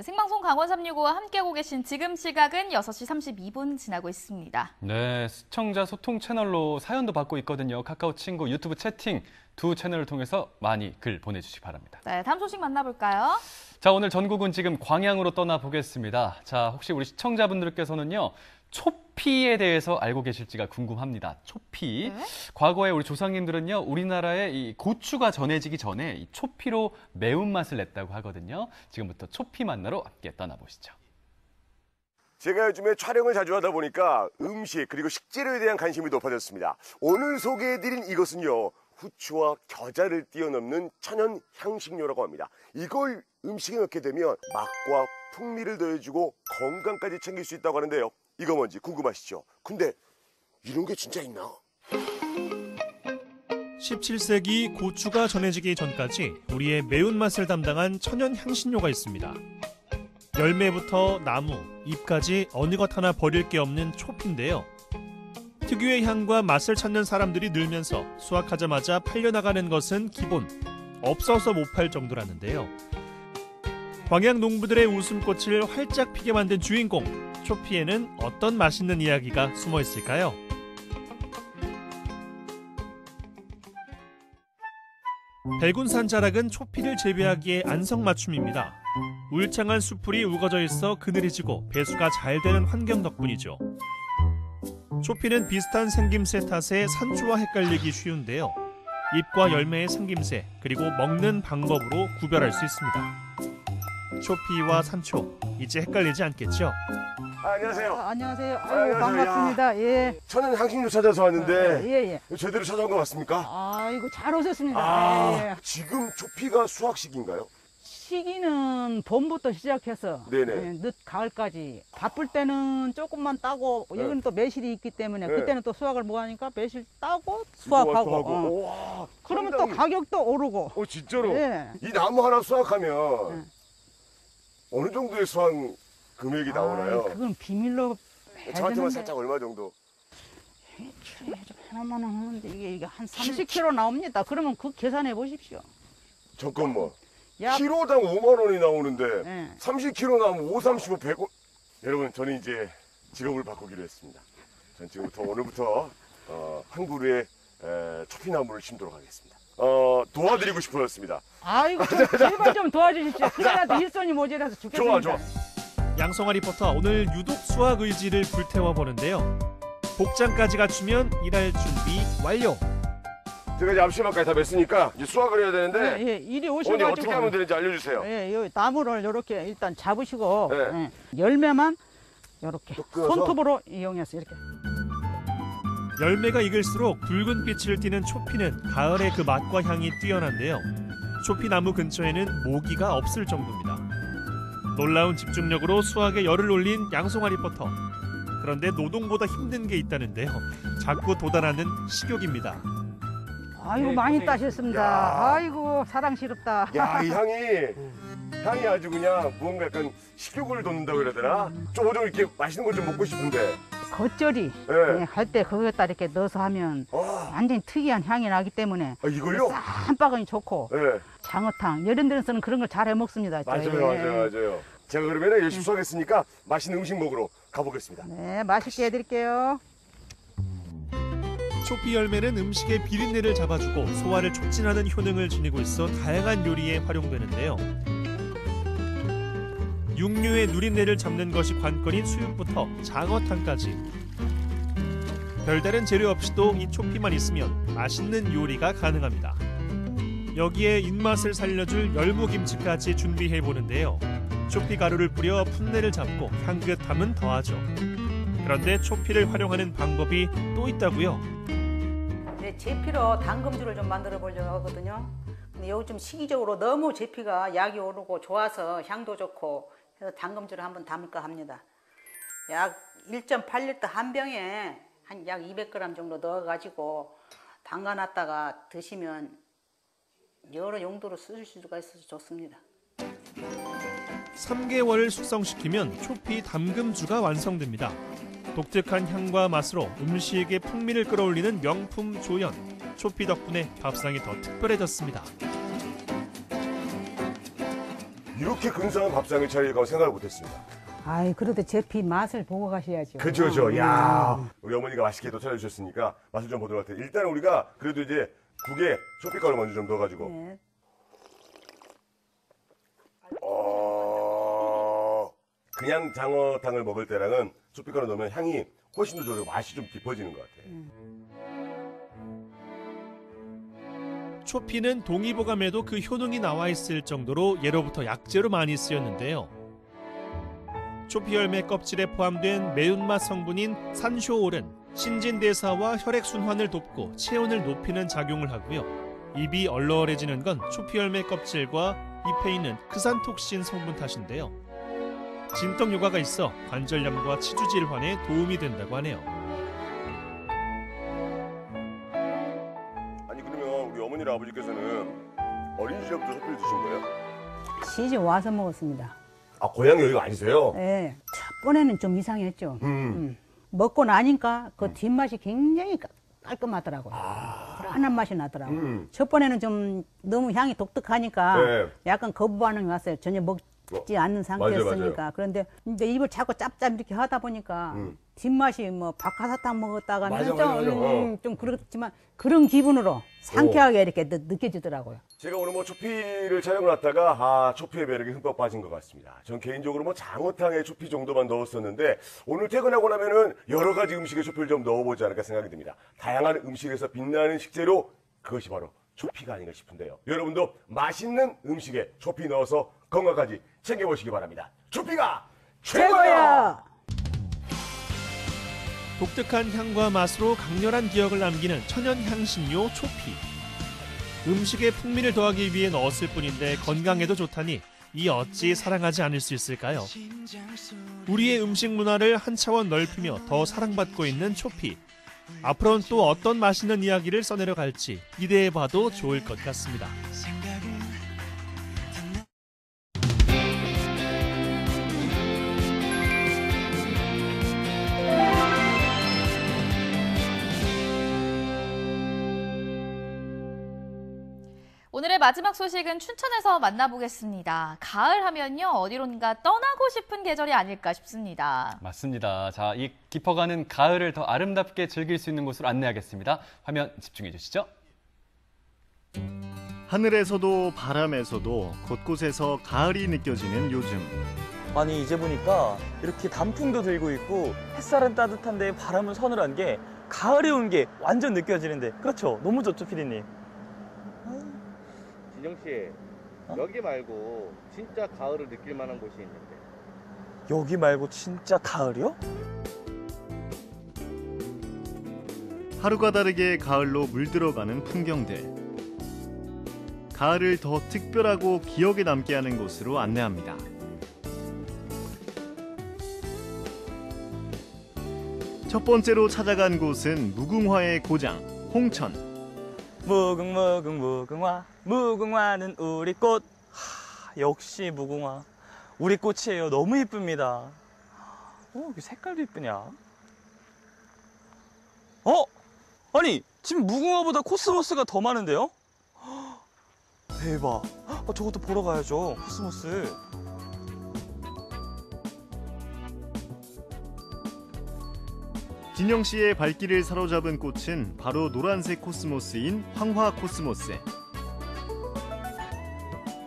생방송 강원 365와 함께하고 계신 지금 시각은 6시 32분 지나고 있습니다. 네, 시청자 소통 채널로 사연도 받고 있거든요. 카카오 친구, 유튜브 채팅 두 채널을 통해서 많이 글 보내주시기 바랍니다. 네, 다음 소식 만나볼까요? 자, 오늘 전국은 지금 광양으로 떠나보겠습니다. 자, 혹시 우리 시청자분들께서는요, 초피에 대해서 알고 계실지가 궁금합니다. 초피. 과거에 우리 조상님들은요, 우리나라에 이 고추가 전해지기 전에 이 초피로 매운맛을 냈다고 하거든요. 지금부터 초피 만나러 함께 떠나보시죠. 제가 요즘에 촬영을 자주 하다 보니까 음식 그리고 식재료에 대한 관심이 높아졌습니다. 오늘 소개해드린 이것은요, 후추와 겨자를 뛰어넘는 천연 향신료라고 합니다. 이걸 음식에 넣게 되면 맛과 풍미를 더해주고 건강까지 챙길 수 있다고 하는데요. 이거 뭔지 궁금하시죠? 근데 이런 게 진짜 있나? 17세기 고추가 전해지기 전까지 우리의 매운맛을 담당한 천연 향신료가 있습니다. 열매부터 나무, 잎까지 어느 것 하나 버릴 게 없는 초피인데요. 특유의 향과 맛을 찾는 사람들이 늘면서 수확하자마자 팔려나가는 것은 기본, 없어서 못 팔 정도라는데요. 광양 농부들의 웃음꽃을 활짝 피게 만든 주인공, 초피에는 어떤 맛있는 이야기가 숨어 있을까요? 백운산 자락은 초피를 재배하기에 안성맞춤입니다. 울창한 수풀이 우거져 있어 그늘이 지고 배수가 잘 되는 환경 덕분이죠. 초피는 비슷한 생김새 탓에 산초와 헷갈리기 쉬운데요. 잎과 열매의 생김새 그리고 먹는 방법으로 구별할 수 있습니다. 초피와 산초, 이제 헷갈리지 않겠죠? 안녕하세요. 안녕하세요. 아이고, 안녕하세요. 반갑습니다. 예. 천연 향신료 찾아서 왔는데 예. 제대로 찾아온 거 맞습니까? 아이고, 잘 오셨습니다. 아, 예. 지금 초피가 수확 시기인가요? 시기는 봄부터 시작해서 네네. 예, 늦 가을까지 바쁠 때는 조금만 따고 네. 여기는 또 매실이 있기 때문에 네. 그때는 또 수확을 못 하니까 매실 따고 수확하고 와, 그러면 상당히- 또 가격도 오르고 진짜로? 예. 이 나무 하나 수확하면 어느 정도의 수확 금액이 나오나요? 그건 비밀로 해야 저한테만 되는데 살짝 얼마 정도? 하나만 하는데 이게 한 30kg 나옵니다. 그러면 그 계산해 보십시오. 잠깐만. 약- 키로당 5만 원이 나오는데 네. 30kg 나오면 5, 35, 100원. 여러분, 저는 이제 직업을 바꾸기로 했습니다. 전 지금부터 오늘부터 한 그루의 초피나무를 심도록 하겠습니다. 도와드리고 싶어졌습니다. 아이고 제발 좀 도와주십시오. 그래라도 일손이 모자라서 죽겠습니다. 좋아. 양성아 리포터, 오늘 유독 수확 의지를 불태워 보는데요. 복장까지 갖추면 일할 준비 완료. 제가 이제 앞치마까지 다 맸으니까 이제 수확을 해야 되는데 예, 이리 어머니 오셔가지고 어떻게 하면 되는지 알려주세요. 예, 요 나무를 이렇게 일단 잡으시고 네. 예, 열매만 이렇게 끊어서? 손톱으로 이용해서 이렇게. 열매가 익을수록 붉은 빛을 띠는 초피는 가을의 그 맛과 향이 뛰어난데요. 초피 나무 근처에는 모기가 없을 정도입니다. 놀라운 집중력으로 수확에 열을 올린 양송아 리포터. 그런데 노동보다 힘든 게 있다는데요. 자꾸 돋아나는 식욕입니다. 아이고 많이 따셨습니다. 아이고 사랑스럽다. 야, 이 향이 아주 그냥 뭔가 약간 식욕을 돋는다고 그래야 되나? 좀 이렇게 맛있는 걸 좀 먹고 싶은데. 겉절이 네. 할 때 거기에다 이렇게 넣어서 하면 완전히 특이한 향이 나기 때문에 이걸요? 한 바구니 좋고 네. 장어탕 이런 데서는 그런 걸 잘 해 먹습니다. 맞아요. 제가 그러면 열심히 수확했으니까 맛있는 음식 먹으러 가보겠습니다. 네, 맛있게 해드릴게요. 초피 열매는 음식의 비린내를 잡아주고 소화를 촉진하는 효능을 지니고 있어 다양한 요리에 활용되는데요. 육류의 누린내를 잡는 것이 관건인 수육부터 장어탕까지 별다른 재료 없이도 이 초피만 있으면 맛있는 요리가 가능합니다. 여기에 입맛을 살려줄 열무김치까지 준비해보는데요. 초피 가루를 뿌려 풋내를 잡고 향긋함은 더하죠. 그런데 초피를 활용하는 방법이 또 있다고요? 네, 제피로 당금주를 좀 만들어 보려고 하거든요. 근데 요즘 시기적으로 너무 제피가 약이 오르고 좋아서 향도 좋고 해서 당금주를 한번 담을까 합니다. 약 1.8리터 한 병에 한 약 200g 정도 넣어가지고 담가놨다가 드시면 여러 용도로 쓰실 수가 있어서 좋습니다. 3개월을 숙성시키면 초피 담금주가 완성됩니다. 독특한 향과 맛으로 음식의 풍미를 끌어올리는 명품 조연. 초피 덕분에 밥상이 더 특별해졌습니다. 이렇게 근사한 밥상을 차릴 거라고 생각을 못했습니다. 아이, 그래도 제피 맛을 보고 가셔야죠. 그렇죠. 야, 우리 어머니가 맛있게 또 차려주셨으니까 맛을 좀 보도록 할게요. 일단 우리가 그래도 이제 국에 초피가루 먼저 좀 넣어가지고. 네. 그냥 장어탕을 먹을 때랑은 초피가루 넣으면 향이 훨씬 더 좋고 맛이 좀 깊어지는 것 같아요. 초피는 동의보감에도 그 효능이 나와 있을 정도로 예로부터 약재로 많이 쓰였는데요. 초피 열매 껍질에 포함된 매운맛 성분인 산쇼올은 신진대사와 혈액순환을 돕고 체온을 높이는 작용을 하고요. 입이 얼얼해지는 건 초피 열매 껍질과 잎에 있는 크산톡신 성분 탓인데요. 진떡 효과가 있어 관절염과 치주 질환에 도움이 된다고 하네요. 아니 그러면 씨는 어린 시절부터 초피를 드신 거예요? 시집 와서 먹었습니다. 아, 고향이 여기가 아니세요? 네. 첫 번에는 좀 이상했죠. 먹고 나니까 그 뒷맛이 굉장히 깔끔하더라고요. 불안한 맛이 나더라고요. 첫 번에는 좀 너무 향이 독특하니까 네. 약간 거부 반응이 왔어요. 전혀 먹지 않는 상태였으니까. 맞아요. 그런데 이제 입을 자꾸 짭짭 이렇게 하다 보니까 뒷맛이 뭐 박하사탕 먹었다가는 맞아. 좀 그렇지만 그런 기분으로 상쾌하게 이렇게 느껴지더라고요. 제가 오늘 뭐 초피를 촬영을 왔다가 초피의 매력에 흠뻑 빠진 것 같습니다. 전 개인적으로 뭐 장어탕에 초피 정도만 넣었었는데 오늘 퇴근하고 나면은 여러 가지 음식에 초피를 좀 넣어보지 않을까 생각이 듭니다. 다양한 음식에서 빛나는 식재료, 그것이 바로 초피가 아닌가 싶은데요. 여러분도 맛있는 음식에 초피 넣어서 건강까지 챙겨보시기 바랍니다. 초피가 최고야! 독특한 향과 맛으로 강렬한 기억을 남기는 천연 향신료 초피. 음식에 풍미를 더하기 위해 넣었을 뿐인데 건강에도 좋다니 이 어찌 사랑하지 않을 수 있을까요? 우리의 음식 문화를 한 차원 넓히며 더 사랑받고 있는 초피. 앞으로는 또 어떤 맛있는 이야기를 써내려 갈지 기대해봐도 좋을 것 같습니다. 오늘의 마지막 소식은 춘천에서 만나보겠습니다. 가을 하면요, 어디론가 떠나고 싶은 계절이 아닐까 싶습니다. 맞습니다. 자, 이 깊어가는 가을을 더 아름답게 즐길 수 있는 곳으로 안내하겠습니다. 화면 집중해 주시죠. 하늘에서도 바람에서도 곳곳에서 가을이 느껴지는 요즘. 아니, 이제 보니까 이렇게 단풍도 들고 있고 햇살은 따뜻한데 바람은 서늘한 게 가을이 온 게 완전 느껴지는데, 그렇죠? 너무 좋죠, 피디님? 진영 씨, 여기 말고 진짜 가을을 느낄 만한 곳이 있는데. 여기 말고 진짜 가을이요? 하루가 다르게 가을로 물들어가는 풍경들. 가을을 더 특별하고 기억에 남게 하는 곳으로 안내합니다. 첫 번째로 찾아간 곳은 무궁화의 고장, 홍천. 무궁화, 무궁화는 우리 꽃. 역시 무궁화. 우리 꽃이에요. 너무 이쁩니다. 여기 색깔도 이쁘냐? 아니, 지금 무궁화보다 코스모스가 더 많은데요? 대박. 저것도 보러 가야죠, 코스모스. 진영 씨의 발길을 사로잡은 꽃은 바로 노란색 코스모스인 황화 코스모스.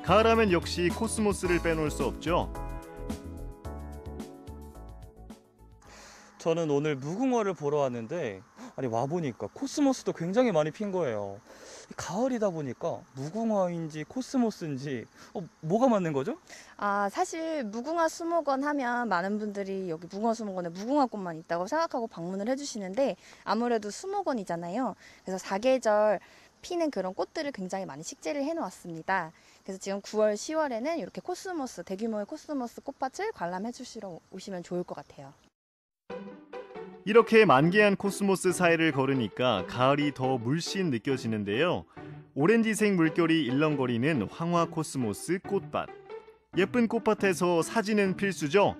가을하면 역시 코스모스를 빼놓을 수 없죠. 저는 오늘 무궁화를 보러 왔는데, 아니, 와보니까 코스모스도 굉장히 많이 핀 거예요. 가을이다 보니까 무궁화인지 코스모스인지 뭐가 맞는 거죠? 사실 무궁화 수목원 하면 많은 분들이 여기 무궁화 수목원에 무궁화꽃만 있다고 생각하고 방문을 해주시는데, 아무래도 수목원이잖아요. 그래서 사계절 피는 그런 꽃들을 굉장히 많이 식재를 해놓았습니다. 그래서 지금 9월, 10월에는 이렇게 코스모스, 대규모의 코스모스 꽃밭을 관람해 주시러 오시면 좋을 것 같아요. 이렇게 만개한 코스모스 사이를 걸으니까 가을이 더 물씬 느껴지는데요. 오렌지색 물결이 일렁거리는 황화 코스모스 꽃밭. 예쁜 꽃밭에서 사진은 필수죠.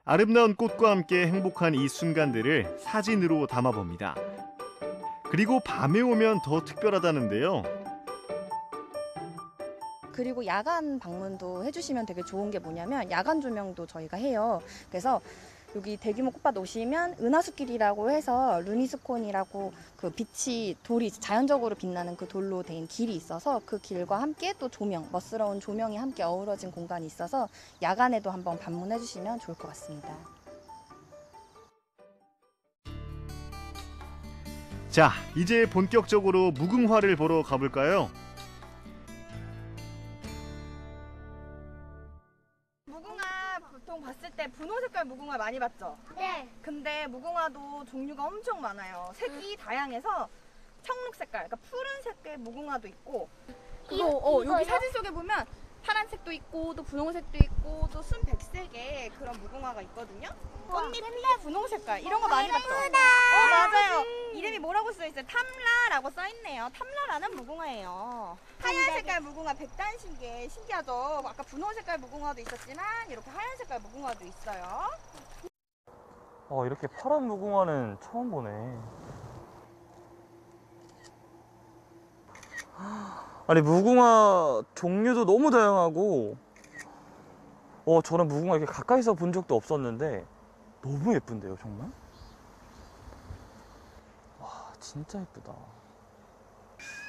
아름다운 꽃과 함께 행복한 이 순간들을 사진으로 담아봅니다. 그리고 밤에 오면 더 특별하다는데요. 그리고 야간 방문도 해주시면 되게 좋은 게 뭐냐면 야간 조명도 저희가 해요. 그래서 여기 대규모 꽃밭 오시면 은하수길이라고 해서 루니스콘이라고 그 빛이 돌이 자연적으로 빛나는 그 돌로 된 길이 있어서 그 길과 함께 또 조명, 멋스러운 조명이 함께 어우러진 공간이 있어서 야간에도 한번 방문해 주시면 좋을 것 같습니다. 자, 이제 본격적으로 무궁화를 보러 가볼까요? 보통 봤을 때 분홍 색깔 무궁화 많이 봤죠? 네. 근데 무궁화도 종류가 엄청 많아요. 색이 다양해서 청록 색깔, 그러니까 푸른 색의 무궁화도 있고, 그리고 여기 사진 속에 보면 파란색도 있고 또 분홍색도 있고 또 순백색의 그런 무궁화가 있거든요. 꽃잎이 분홍 색깔 이런 거 많이 봤죠? 맞아요. 이름이 뭐라고 써 있어요? 탐라라고 써 있네요. 탐라라는 무궁화예요. 하얀 색깔 무궁화 백단신게 신기하죠? 아까 분홍 색깔 무궁화도 있었지만 이렇게 하얀 색깔 무궁화도 있어요. 이렇게 파란 무궁화는 처음 보네. 아니, 무궁화 종류도 너무 다양하고, 저는 무궁화 이렇게 가까이서 본 적도 없었는데 너무 예쁜데요, 정말? 와, 진짜 예쁘다.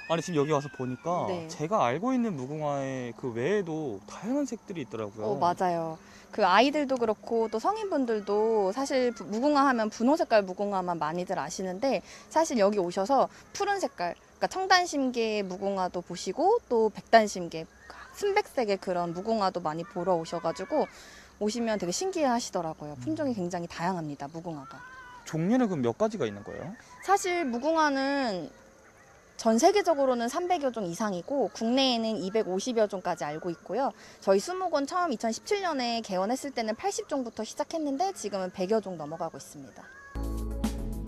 아니, 지금 여기 와서 보니까 네. 제가 알고 있는 무궁화의 그 외에도 다양한 색들이 있더라고요. 맞아요. 그 아이들도 그렇고 또 성인분들도 사실 무궁화 하면 분홍 색깔 무궁화만 많이들 아시는데 사실 여기 오셔서 푸른 색깔, 그러니까 청단심계 무궁화도 보시고 또 백단심계, 순백색의 그런 무궁화도 많이 보러 오셔가지고 오시면 되게 신기해 하시더라고요. 품종이 굉장히 다양합니다, 무궁화가. 종류는 그럼 몇 가지가 있는 거예요? 사실 무궁화는 전 세계적으로는 300여 종 이상이고 국내에는 250여 종까지 알고 있고요. 저희 수목원 처음 2017년에 개원했을 때는 80종부터 시작했는데 지금은 100여 종 넘어가고 있습니다.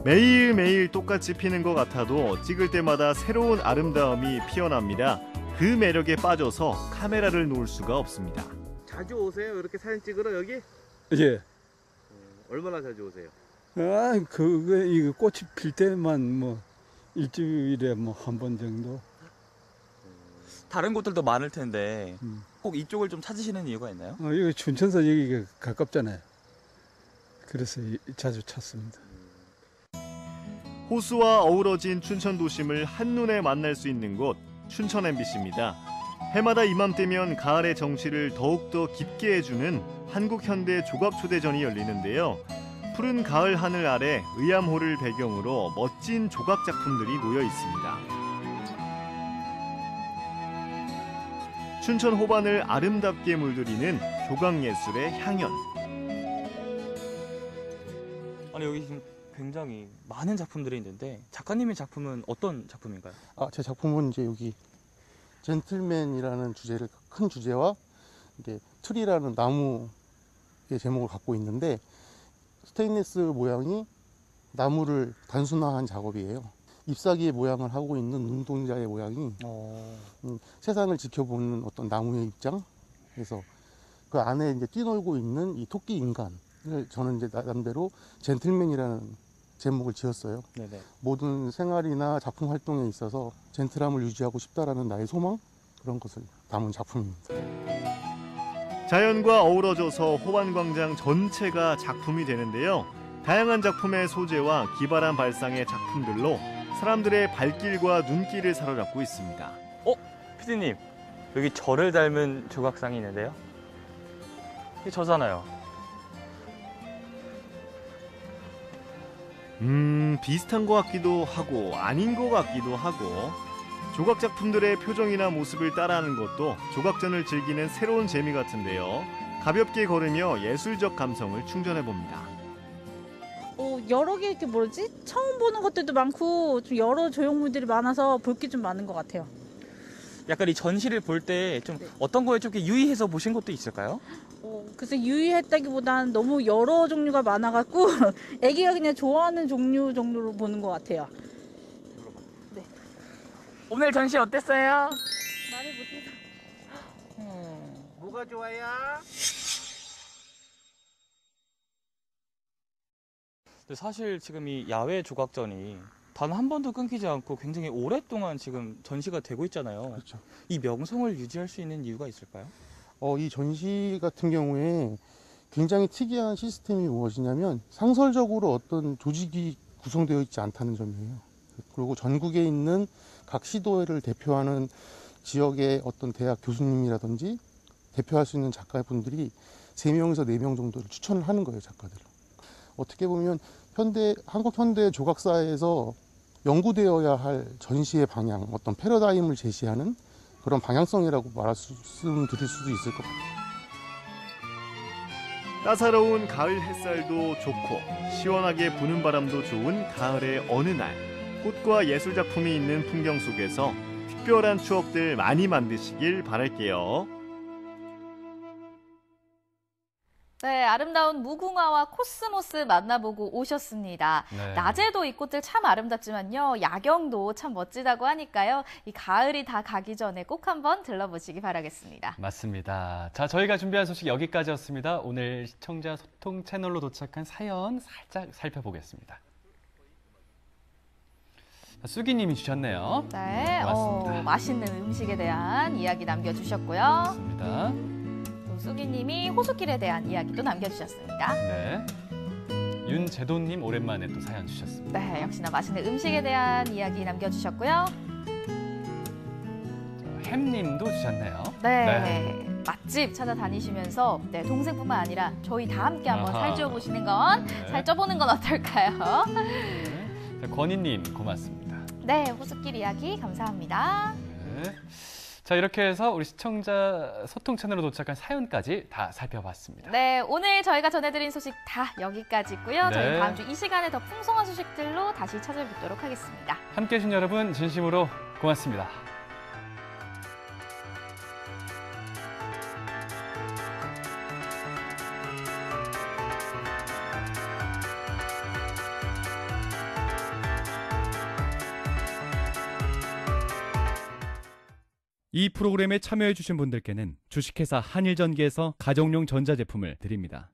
매일매일 똑같이 피는 것 같아도 찍을 때마다 새로운 아름다움이 피어납니다. 그 매력에 빠져서 카메라를 놓을 수가 없습니다. 자주 오세요? 이렇게 사진 찍으러 여기? 예. 얼마나 자주 오세요? 이거 꽃이 필 때만 뭐 일주일에 뭐 한 번 정도. 다른 곳들도 많을 텐데 꼭 이쪽을 좀 찾으시는 이유가 있나요? 이거 춘천서 여기가 가깝잖아요. 그래서 자주 찾습니다. 호수와 어우러진 춘천 도심을 한눈에 만날 수 있는 곳 춘천 MBC입니다. 해마다 이맘때면 가을의 정취를 더욱더 깊게 해주는 한국현대 조각초대전이 열리는데요. 푸른 가을 하늘 아래 의암호를 배경으로 멋진 조각 작품들이 모여 있습니다. 춘천 호반을 아름답게 물들이는 조각예술의 향연. 아니, 여기 지금 굉장히 많은 작품들이 있는데 작가님의 작품은 어떤 작품인가요? 제 작품은 이제 여기 젠틀맨이라는 주제를 큰 주제와 이게 트리라는 나무의 제목을 갖고 있는데 스테인리스 모양이 나무를 단순화한 작업이에요. 잎사귀의 모양을 하고 있는 눈동자의 모양이 세상을 지켜보는 어떤 나무의 입장. 그래서 그 안에 이제 뛰놀고 있는 이 토끼 인간을 저는 이제 나름대로 젠틀맨이라는 제목을 지었어요. 네네. 모든 생활이나 작품 활동에 있어서 젠틀함을 유지하고 싶다라는 나의 소망, 그런 것을 담은 작품입니다. 자연과 어우러져서 호반광장 전체가 작품이 되는데요. 다양한 작품의 소재와 기발한 발상의 작품들로 사람들의 발길과 눈길을 사로잡고 있습니다. 피디님, 여기 저를 닮은 조각상이 있는데요. 이게 저잖아요. 비슷한 것 같기도 하고 아닌 것 같기도 하고 조각 작품들의 표정이나 모습을 따라하는 것도 조각전을 즐기는 새로운 재미 같은데요. 가볍게 걸으며 예술적 감성을 충전해봅니다. 여러 개 이렇게 처음 보는 것들도 많고 좀 여러 조형물들이 많아서 볼 게 좀 많은 것 같아요. 약간 이 전시를 볼 때 좀 어떤 거에 좀 유의해서 보신 것도 있을까요? 그래서 유의했다기보다는 너무 여러 종류가 많아갖고 애기가 그냥 좋아하는 종류 정도로 보는 것 같아요. 네. 오늘 전시 어땠어요? 말을 못해서. 뭐가 좋아요? 사실 지금 이 야외 조각전이 단 한 번도 끊기지 않고 굉장히 오랫동안 지금 전시가 되고 있잖아요. 그렇죠. 이 명성을 유지할 수 있는 이유가 있을까요? 이 전시 같은 경우에 굉장히 특이한 시스템이 무엇이냐면 상설적으로 어떤 조직이 구성되어 있지 않다는 점이에요. 그리고 전국에 있는 각 시도를 대표하는 지역의 어떤 대학 교수님이라든지 대표할 수 있는 작가분들이 3명에서 4명 정도를 추천을 하는 거예요, 작가들을. 어떻게 보면 한국 현대 조각사에서 연구되어야 할 전시의 방향, 어떤 패러다임을 제시하는 그런 방향성이라고 말씀드릴 수도 있을 것 같아요. 따사로운 가을 햇살도 좋고 시원하게 부는 바람도 좋은 가을의 어느 날, 꽃과 예술 작품이 있는 풍경 속에서 특별한 추억들 많이 만드시길 바랄게요. 네, 아름다운 무궁화와 코스모스 만나보고 오셨습니다. 네. 낮에도 이 꽃들 참 아름답지만요. 야경도 참 멋지다고 하니까요. 이 가을이 다 가기 전에 꼭 한번 들러보시기 바라겠습니다. 맞습니다. 자, 저희가 준비한 소식 여기까지였습니다. 오늘 시청자 소통 채널로 도착한 사연 살짝 살펴보겠습니다. 수기님이 주셨네요. 네, 고맙습니다. 맛있는 음식에 대한 이야기 남겨주셨고요. 맞습니다. 또 수기님이 호수길에 대한 이야기도 남겨주셨습니다. 네. 윤재도님 오랜만에 또 사연 주셨습니다. 네, 역시나 맛있는 음식에 대한 이야기 남겨주셨고요. 햄님도 주셨네요. 네. 맛집 찾아다니시면서 동생뿐만 아니라 저희 다 함께 한번 아하. 살쪄보시는 건, 네. 살쪄보는 건 어떨까요? 자, 권희님 고맙습니다. 네, 호수길 이야기 감사합니다. 네. 자, 이렇게 해서 우리 시청자 소통 채널로 도착한 사연까지 다 살펴봤습니다. 네, 오늘 저희가 전해드린 소식 다 여기까지고요. 네. 저희 다음 주 이 시간에 더 풍성한 소식들로 다시 찾아뵙도록 하겠습니다. 함께해 주신 여러분 진심으로 고맙습니다. 이 프로그램에 참여해주신 분들께는 주식회사 한일전기에서 가정용 전자제품을 드립니다.